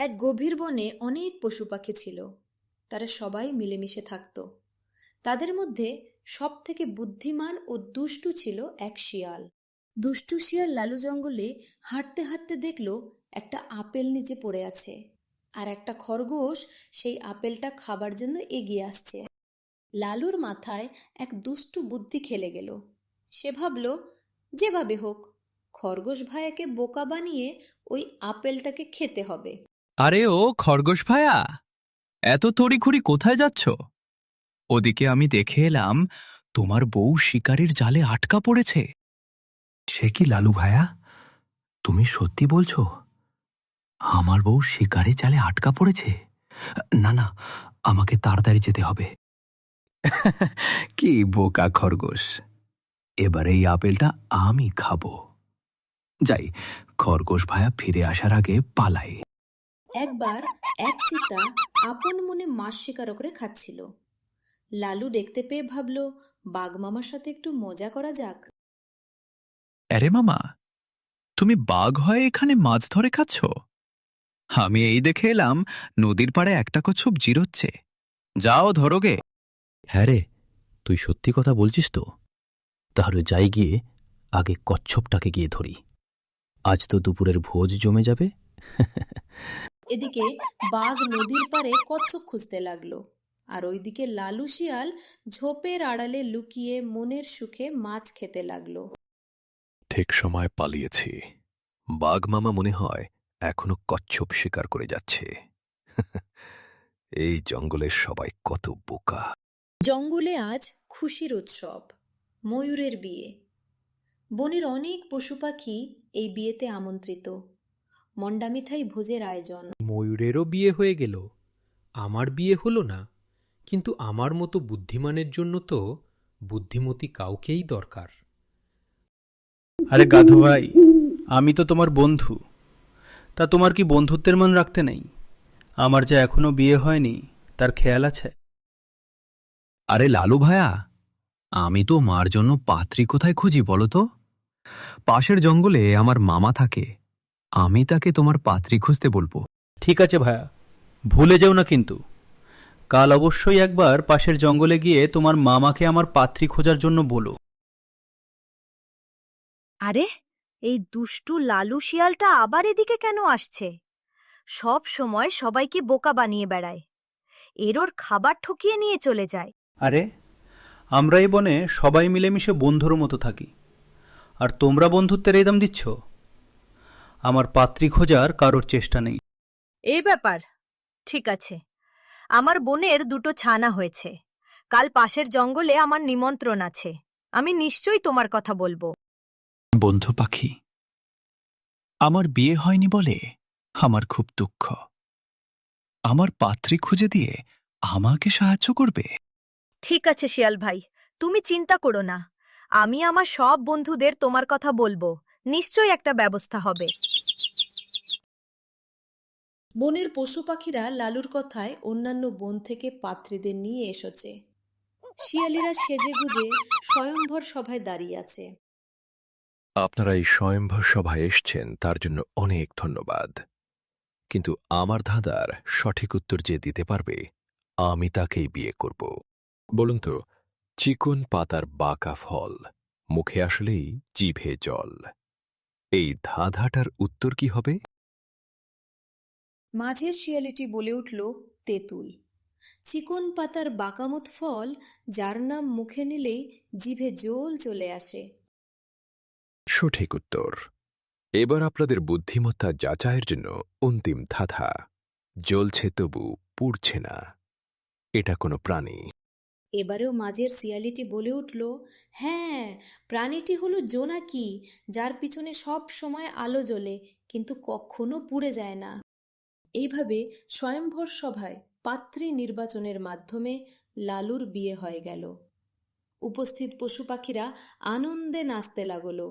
এক গভীর বনে অনেক পশু পাখি ছিল। তারা সবাই মিলেমিশে থাকত। তাদের মধ্যে সবথেকে বুদ্ধিমান ও দুষ্টু ছিল এক শিয়াল। দুষ্টু শিয়াল লালু জঙ্গলে হাঁটতে হাঁটতে দেখল একটা আপেল নিচে পড়ে আছে, আর একটা খরগোশ সেই আপেলটা খাবার জন্য এগিয়ে আসছে। লালুর মাথায় এক দুষ্টু বুদ্ধি খেলে গেল। সে ভাবল, যেভাবে হোক খরগোশ ভাইয়াকে বোকা বানিয়ে ওই আপেলটাকে খেতে হবে। আরে ও খরগোশ ভায়া, এত তড়িঘড়ি কোথায় যাচ্ছ? ওদিকে আমি দেখে এলাম তোমার বউ শিকারীর জালে আটকা পড়েছে। সে কি লালু ভায়া, তুমি সত্যি বলছো? আমার বউ শিকারি জালে আটকা পড়েছে? না না, আমাকে তাড়াতাড়ি যেতে হবে। কি বোকা খরগোশ, এবার এই আপেলটা আমি খাবো। যাই, খরগোশ ভায়া ফিরে আসার আগে পালাই। একবার এক চিতা আপন মনে মাছ শিকার করে খাচ্ছিল। লালু দেখতে পেয়ে ভাবল, বাঘ মামার সাথে একটু মজা করা যাক। আরে মামা, তুমি বাঘ হয়ে এখানে মাছ ধরে খাচ্ছ? আমি এই দেখে এলাম নদীর পাড়ে একটা কচ্ছপ জিরোচ্ছে। যাও ধরোগে। হ্যাঁ রে, তুই সত্যি কথা বলছিস তো? তাহলে যাই গিয়ে আগে কচ্ছপটাকে গিয়ে ধরি। আজ তো দুপুরের ভোজ জমে যাবে। এদিকে বাঘ নদীর পাড়ে কচ্ছপ খুঁজতে লাগলো, আর ওইদিকে লালু শিয়াল ঝোপের আড়ালে লুকিয়ে মনের সুখে মাছ খেতে লাগলো। ঠিক সময় পালিয়েছি। বাঘ মামা মনে হয় এখনো কচ্ছপ শিকার করে যাচ্ছে। এই জঙ্গলের সবাই কত বোকা। জঙ্গলে আজ খুশির উৎসব, ময়ূরের বিয়ে। বনের অনেক পশু পাখি এই বিয়েতে আমন্ত্রিত। মন্ডা মিঠাই ভোজের আয়োজন। ময়ূরেরও বিয়ে হয়ে গেল, আমার বিয়ে হলো না। কিন্তু আমার মতো বুদ্ধিমানের জন্য তো বুদ্ধিমতী কাউকেই দরকার। আরে গাধু ভাই, আমি তো তোমার বন্ধু। তা তোমার কি বন্ধুত্বের মন রাখতে নেই? আমার যে এখনো বিয়ে হয়নি তার খেয়াল আছে? আরে লালু ভায়া, আমি তো মার জন্য পাত্রী কোথায় খুঁজি বলো তো? পাশের জঙ্গলে আমার মামা থাকে, আমি তাকে তোমার পাত্রী খুঁজতে বলবো। ঠিক আছে ভায়া, ভুলে যেও না কিন্তু। কাল অবশ্যই একবার পাশের জঙ্গলে গিয়ে তোমার মামাকে আমার পাত্রী খোঁজার জন্য বলো। আরে, এই দুষ্টু লালু শিয়ালটা আবার এদিকে কেন আসছে? সব সময় সবাইকে বোকা বানিয়ে বেড়ায়। এর ওর খাবার ঠকিয়ে নিয়ে চলে যায়। আরে, আমরা এই বনে সবাই মিলেমিশে বন্ধুর মতো থাকি, আর তোমরা বন্ধুত্বের এই দাম দিচ্ছ? আমার পাত্রী খোঁজার কারোর চেষ্টা নেই। এই ব্যাপার, ঠিক আছে। আমার বোনের দুটো ছানা হয়েছে। কাল পাশের জঙ্গলে আমার নিমন্ত্রণ আছে। আমি নিশ্চয়ই তোমার কথা বলবো। বন্ধু পাখি, আমার বিয়ে হয়নি বলে আমার খুব দুঃখ। আমার পাত্রী খুঁজে দিয়ে আমাকে সাহায্য করবে? ঠিক আছে শিয়াল ভাই, তুমি চিন্তা করো না। আমি আমার সব বন্ধুদের তোমার কথা বলবো। নিশ্চয়ই একটা ব্যবস্থা হবে। বনের পশু পাখিরা লালুর কথায় অন্যান্য বন থেকে পাত্রীদের নিয়ে এসেছে। শিয়ালিরা সেজে গুজে স্বয়ম্ভর সভায় দাঁড়িয়ে আছে। আপনারা এই স্বয়ম্ভর সভায় এসছেন তার জন্য অনেক ধন্যবাদ। কিন্তু আমার ধাঁধার সঠিক উত্তর যে দিতে পারবে, আমি তাকেই বিয়ে করব। বলুন তো, চিকন পাতার বাঁকা ফল, মুখে আসলেই জিভে জল। এই ধাঁধাটার উত্তর কি হবে? মাঝের শিয়ালিটি বলে উঠল, তেঁতুল। চিকন পাতার বাঁকামত ফল, যার নাম মুখে নিলেই জিভে জল চলে আসে। সঠিক উত্তর। এবার আপনাদের বুদ্ধিমত্তা যাচাইয়ের জন্য অন্তিম ধাঁধা। জ্বলছে তবু পুড়ছে না, এটা কোনো প্রাণী। এবারেও মাঝের শিয়ালিটি বলে উঠল, হ্যাঁ, প্রাণীটি হলো জোনাকি, যার পিছনে সব সময় আলো জ্বলে কিন্তু কখনো পুড়ে যায় না। এইভাবে স্বয়ম্ভর সভায় পাত্রী নির্বাচনের মাধ্যমে লালুর বিয়ে হয়ে গেল। উপস্থিত পশু পাখিরা আনন্দে নাচতে লাগলো।